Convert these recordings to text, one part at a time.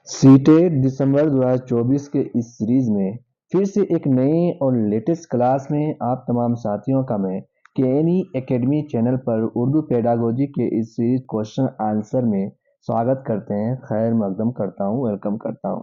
CTET दिसंबर 2024 के इस series में फिर से एक नए और लेटेस्ट क्लास में आप तमाम साथियों का मैं केएनई एकेडमी चैनल पर उर्दू पेडागोजी के इस सीरीज क्वेश्चन आंसर में स्वागत करते हैं, खैर मकदम करता हूं, वेलकम करता हूं।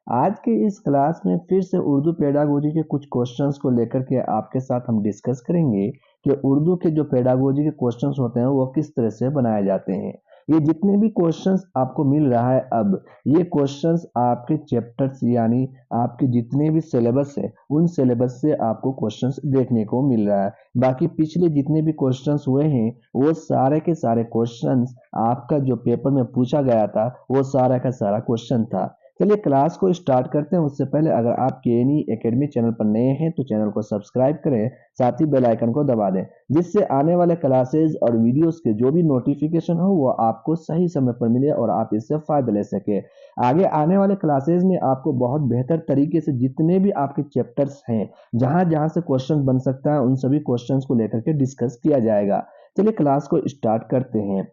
आज के इस क्लास में फिर से उर्दू पेडागोजी के कुछ क्वेश्चंस को लेकर के आपके साथ हम डिस्कस करेंगे कि उर्दू के जो पेडागोजी के क्वेश्चंस होते हैं वो किस तरह से बनाए जाते हैं। ये जितने भी क्वेश्चंस आपको मिल रहा है अब, ये क्वेश्चंस आपके चैप्टर्स यानी आपके जितने भी सिलेबस है उन सिलेबस से आपको क्वेश्चंस देखने को मिल रहा है। बाकी पिछले जितने भी क्वेश्चंस हुए हैं वो सारे के सारे क्वेश्चंस आपका जो पेपर में पूछा गया था वो सारा का सारा क्वेश्चन था। चलिए क्लास को स्टार्ट करते हैं। उससे पहले अगर आप केएनई एकेडमी चैनल पर नए हैं तो चैनल को सब्सक्राइब करें, साथ ही बेल आइकन को दबा दें, जिससे आने वाले क्लासेस और वीडियोस के जो भी नोटिफिकेशन हो वो आपको सही समय पर मिले और आप इससे फायदा ले सके। आगे आने वाले क्लासेस में आपको बहुत बेहतर तरीके से जितने भी आपके चैप्टर्स हैं, जहां जहां से क्वेश्चन बन सकता है, उन सभी क्वेश्चंस को लेकर के डिस्कस किया जाएगा। चलिए क्लास को स्टार्ट करते हैं।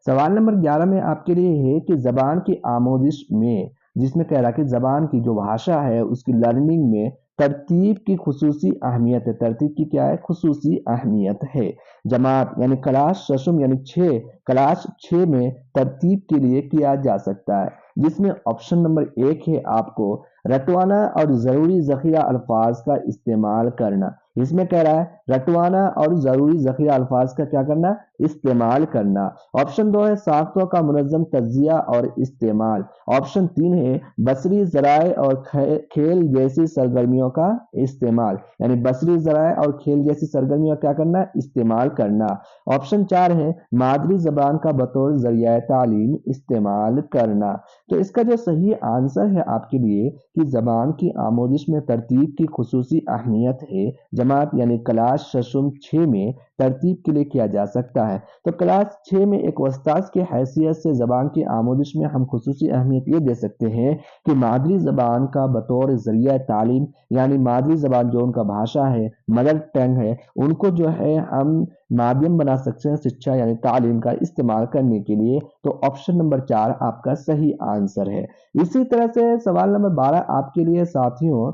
सवाल नंबर 11 में आपके लिए है कि जबान की आमोजिश में, जिसमें कह रहा है कि जबान की जो भाषा है उसकी लर्निंग में तरतीब की खुसूसी अहमियत है। तरतीब की क्या है? खुसूसी अहमियत है। जमात यानी क्लास शशुम यानी 6, क्लास 6 में तरतीब के लिए किया जा सकता है, जिसमें ऑप्शन नंबर 1 है आपको रटवाना और जरूरी जखीरा अल्फाज का इस्तेमाल करना। इसमें कह रहा है रटवाना और जरूरी जखीरा अल्फाज का क्या करना? इस्तेमाल करना। ऑप्शन 2 है साख्तों का मुनज़्ज़म तज्जिया और इस्तेमाल। ऑप्शन 3 है बसरी ज़राए और खेल जैसी सरगर्मियों का इस्तेमाल, यानी बसरी ज़राए और खेल जैसी सरगर्मियों क्या करना? इस्तेमाल करना। ऑप्शन 4 है मादरी ज़बान का बतौर ज़रिया तालीम इस्तेमाल करना। तो इसका जो सही आंसर है आपके लिए कि ज़बान की आमोजिश में तरतीब की खुसूसी अहमियत है। जमात यानी क्लास शशुम 6 में तरतीब के लिए किया जा सकता है। तो क्लास 6 में एक उस्ताद की हैसियत से ज़बान की आमोजिश में हम खुसूसी अहमियत ये दे सकते हैं कि मादरी ज़बान का बतौर ज़रिया तालीम, यानी मादरी ज़बान जो उनका भाषा है, मदर टंग है, उनको जो है हम माध्यम बना सकते हैं शिक्षा यानी तालीम का इस्तेमाल करने के लिए। तो ऑप्शन नंबर 4 आपका सही आंसर है। इसी तरह से सवाल नंबर 12 आपके लिए साथियों,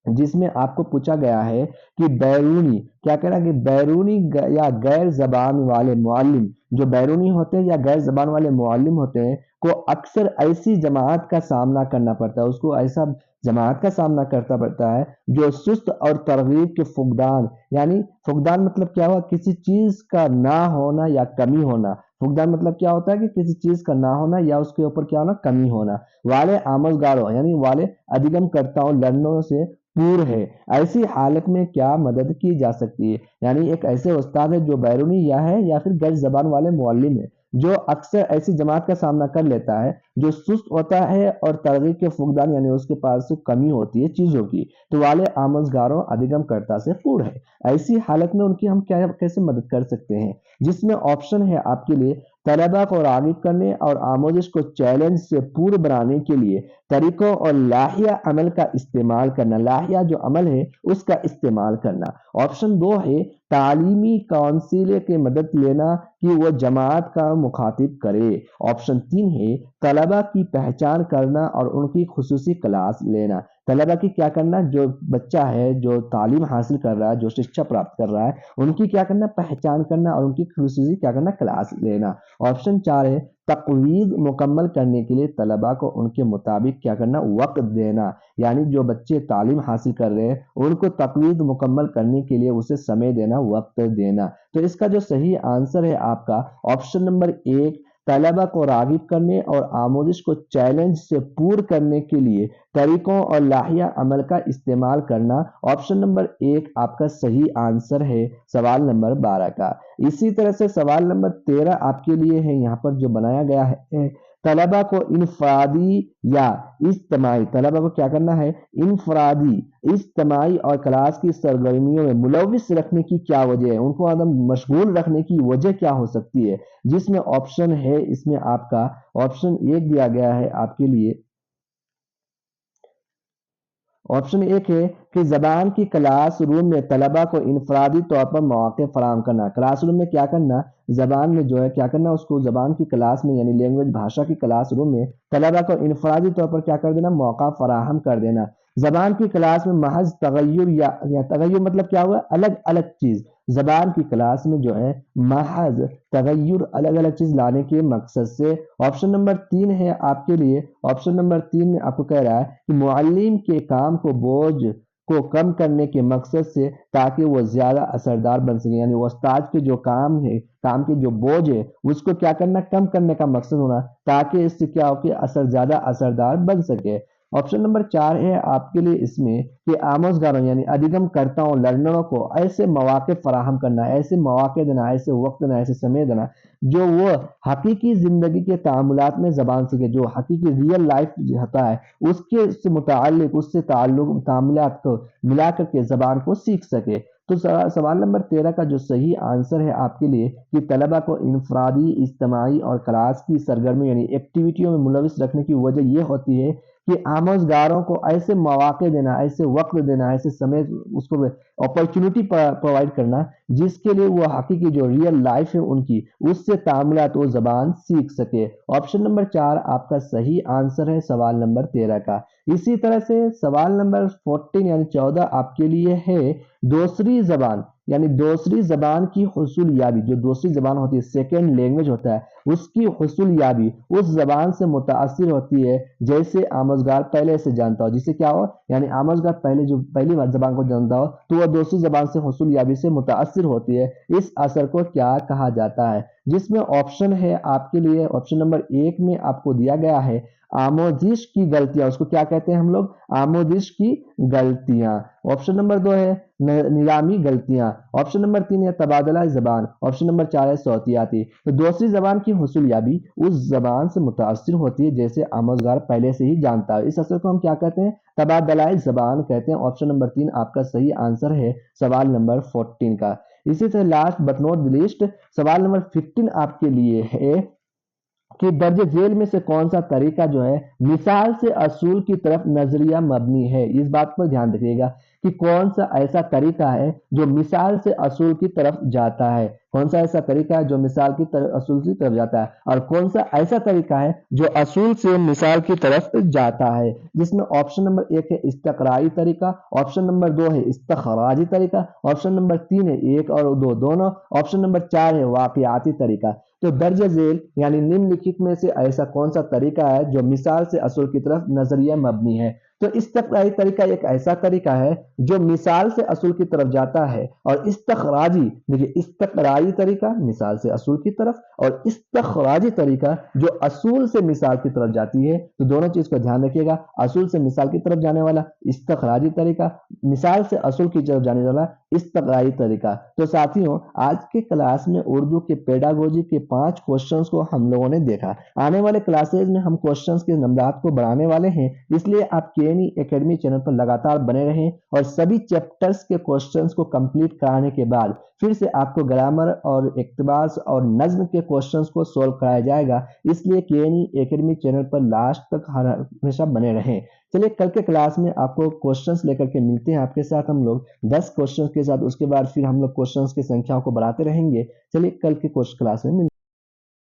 जिसमें आपको पूछा गया है कि बैरूनी, क्या कह रहा है कि बैरूनी या गैर जबान वाले मुअल्लिम, जो बैरूनी होते हैं या गैर जबान वाले मुअल्लिम होते हैं को अक्सर ऐसी जमात का सामना करना पड़ता है, उसको ऐसा जमात का सामना करता पड़ता है जो सुस्त और तरगीब के फुकदान, यानी फुकदान मतलब क्या हुआ? किसी चीज का ना होना या कमी होना। फुकदान मतलब क्या होता है कि किसी चीज का ना होना या उसके ऊपर क्या होना? कमी होना वाले आमोजगारों यानी वाले अधिगमकर्ताओं लड़नों से पूर्ण है। ऐसी हालत में क्या मदद की जा सकती है? यानी एक ऐसे उस्ताद है जो बैरूनी या है या फिर गैर जबान वाले मुअल्लिम है, जो अक्सर ऐसी जमात का सामना कर लेता है जो सुस्त होता है और तरगीब के फुकदान यानी उसके पास कमी होती है चीजों की, तो वाले आमोजगारों अधिगमकर्ता से पूर्ण है। ऐसी हालत में उनकी हम क्या कैसे मदद कर सकते हैं? जिसमें ऑप्शन है आपके लिए तलबा को रागिब करने और आमोजिश को चैलेंज से पूर्ण बनाने के लिए तरीकों और लाहिया अमल का इस्तेमाल करना। लाहिया जो अमल है उसका इस्तेमाल करना। ऑप्शन 2 है तालीमी काउंसिल की मदद लेना कि वो जमात का मुखातिब करे। ऑप्शन 3 है तलबा की पहचान करना और उनकी खुसूसी क्लास लेना। तलबा की क्या करना? जो बच्चा है जो तालीम हासिल कर रहा है, जो शिक्षा प्राप्त कर रहा है, उनकी क्या करना? पहचान करना और उनकी खुसूसी क्या करना? क्लास लेना। ऑप्शन 4 है तकवीज़ मुकम्मल करने के लिए तलबा को उनके मुताबिक क्या करना? वक्त देना, यानी जो बच्चे तालीम हासिल कर रहे हैं उनको तकवीज़ मुकम्मल करने के लिए उसे समय देना, वक्त देना। तो इसका जो सही आंसर है आपका ऑप्शन नंबर 1 तलबा को रागिब करने और आमोजिश को चैलेंज से पूर्ण करने के लिए तरीकों और लाहिया अमल का इस्तेमाल करना। ऑप्शन नंबर 1 आपका सही आंसर है सवाल नंबर 12 का। इसी तरह से सवाल नंबर 13 आपके लिए है, यहाँ पर जो बनाया गया है तलबा को इनफरादी या इज्तमाई, तलबा को क्या करना है? इनफरादी, इज्तमाई और क्लास की सरगर्मियों में मुलविस रखने की क्या वजह है? उनको एकदम मशगूल रखने की वजह क्या हो सकती है? जिसमें ऑप्शन है इसमें आपका ऑप्शन 1 दिया गया है आपके लिए آپشن ایک ہے کہ زبان کی کلاس روم میں طلبہ کو انفرادی طور پر مواقع فراہم کرنا. کلاس روم میں کیا کرنا؟ زبان میں جو ہے کیا کرنا، اس کو زبان کی کلاس میں یعنی لینگویج بھاشا کی کلاس روم میں طلبہ کو انفرادی طور پر کیا کر دینا، موقع فراہم کر دینا. زبان کی کلاس میں محض تغیر یا تغیر مطلب کیا ہوا، الگ الگ چیز. زبان کی کلاس میں جو ہے محض تغیر الگ الگ چیز لانے کے مقصد سے. آپشن نمبر 3 ہے آپ کے لیے. آپشن نمبر 3 میں آپ کو کہہ رہا ہے کہ معلم کے کام کو بوجھ کو کم کرنے کے مقصد سے تاکہ وہ زیادہ اثردار بن سکے، یعنی وہ استاد کے جو کام ہے، کام کے جو بوجھ ہے اس کو کیا کرنا، کم کرنے کا مقصد ہونا تاکہ اس سے کیا ہو کہ زیادہ اثردار بن سکے. آپشن نمبر 4 ہے آپ کے لیے اس میں کہ آموزگاروں یعنی ادھگم کرتاؤں لرنروں کو ایسے مواقع فراہم کرنا، ایسے مواقع دینا، ایسے وقت دینا، ایسے سمے دینا جو وہ حقیقی زندگی کے تعاملات میں زبان سیکھے، جو حقیقی ریئل لائف ہوتا ہے اس کے سے متعلق، اس سے تعلق تعاملات کو ملا کر کے زبان کو سیکھ سکے. تو سوال نمبر 13 کا جو صحیح آنسر ہے آپ کے لیے کہ طلبہ کو انفرادی، اجتماعی اور کلاس کی سرگرمی یعنی ایکٹیویٹیوں میں ملوث رکھنے کی وجہ یہ ہوتی ہے کہ آموزگاروں کو ایسے مواقع دینا، ایسے وقت دینا، ایسے سمے اس کو اپرچونٹی پرووائڈ کرنا جس کے لیے وہ حقیقی جو ریئل لائف ہے ان کی، اس سے تعاملات وہ زبان سیکھ سکے. آپشن نمبر 4 آپ کا صحیح آنسر ہے سوال نمبر 13 کا. اسی طرح سے سوال نمبر 14 یعنی 14 آپ کے لیے ہے دوسری زبان یعنی دوسری زبان کی حصول یابی. جو دوسری زبان ہوتی ہے، سیکنڈ لینگویج ہوتا ہے، اس کی حصول یابی اس زبان سے متاثر ہوتی ہے جیسے آموزگار پہلے سے جانتا ہو. جسے کیا ہو، یعنی آموزگار پہلی بار زبان کو جانتا ہو تو وہ دوسری زبان سے حصول یابی سے متاثر ہوتی ہے. اس اثر کو کیا کہا جاتا ہے؟ جس میں آپشن ہے آپ کے لیے. آپشن نمبر 1 میں آپ کو دیا گیا ہے آموزش کی غلطیاں. اس کو کیا کہتے ہیں ہم لوگ؟ آموزش کی غلطیاں. آپشن نمبر 2 ہے نیلامی غلطیاں. آپشن نمبر 3 ہے تبادلہ زبان. آپشن نمبر 4 ہے صوتیاتی. تو دوسری زبان کی حصول یابی اس زبان سے متاثر ہوتی ہے جیسے آموزگار پہلے سے ہی جانتا ہے. اس اثر کو ہم کیا کہتے ہیں؟ تبادلہ زبان کہتے ہیں. آپشن نمبر 3 آپ کا صحیح آنسر ہے سوال نمبر 14 کا. اسی طرح last but not the least سوال نمبر 15 آپ کے لیے ہے کہ درج ذیل میں سے کون سا طریقہ جو ہے مثال سے اصول کی طرف نظریہ مبنی ہے. اس بات پر دھیان رکھیے گا کہ کون سا ایسا طریقہ ہے جو مثال سے اصول کی طرف جاتا ہے. کون سا ایسا طریقہ ہے جو مثال کی طرف اصول کی طرف جاتا ہے، اور کون سا ایسا طریقہ ہے جو اصول سے مثال کی طرف جاتا ہے. جس میں آپشن نمبر 1 ہے استقرائی طریقہ، آپشن نمبر 2 ہے استخراجی طریقہ، آپشن نمبر 3 ہے 1 اور 2 دونوں، آپشن نمبر 4 ہے واقعاتی طریقہ. تو درج ذیل یعنی نمنلکھت میں سے ایسا کون سا طریقہ ہے جو مثال سے اصول کی طرف نظریہ مبنی ہے؟ تو استقرائی طریقہ ایک ایسا طریقہ ہے جو مثال سے اصول کی طرف جاتا ہے، اور استخراجی، دیکھیے استقرائی طریقہ مثال سے اصول کی طرف اور استخراجی طریقہ جو اصول سے مثال کی طرف جاتی ہے. تو دونوں چیز کو دھیان رکھیے گا، اصول سے مثال کی طرف جانے والا استخراجی طریقہ، مثال سے اصول کی طرف جانے والا استقرائی طریقہ. تو ساتھیوں آج کے کلاس میں اردو کے پیڈاگوجی کے 5 کوشچنز کو ہم لوگوں نے دیکھا. آنے والے کلاسز میں ہم کوشچنز کے نمبرات کو بڑھانے والے ہیں، اس لیے آپ کے اکیڈمی چینل پر لگاتار بنے رہیں اور سبھی چیپٹرز کے کوشچنز کو کمپلیٹ کرانے کے بعد پھر سے آپ کو گرامر اور اقتباس اور نظم کے کوشچنز کو سولو کرایا جائے گا. اس لیے اکیڈمی چینل پر لاسٹ تک ہمیشہ بنے رہیں. چلیے کل کے کلاس میں آپ کو کوشچنز لے کر کے ملتے ہیں آپ کے ساتھ ہم لوگ 10 کوشچنز کے ساتھ. اس کے بعد پھر ہم لوگ کوشچنز کی سنکھیا کو بڑھاتے رہیں گے. چلیے کل کے کلاس میں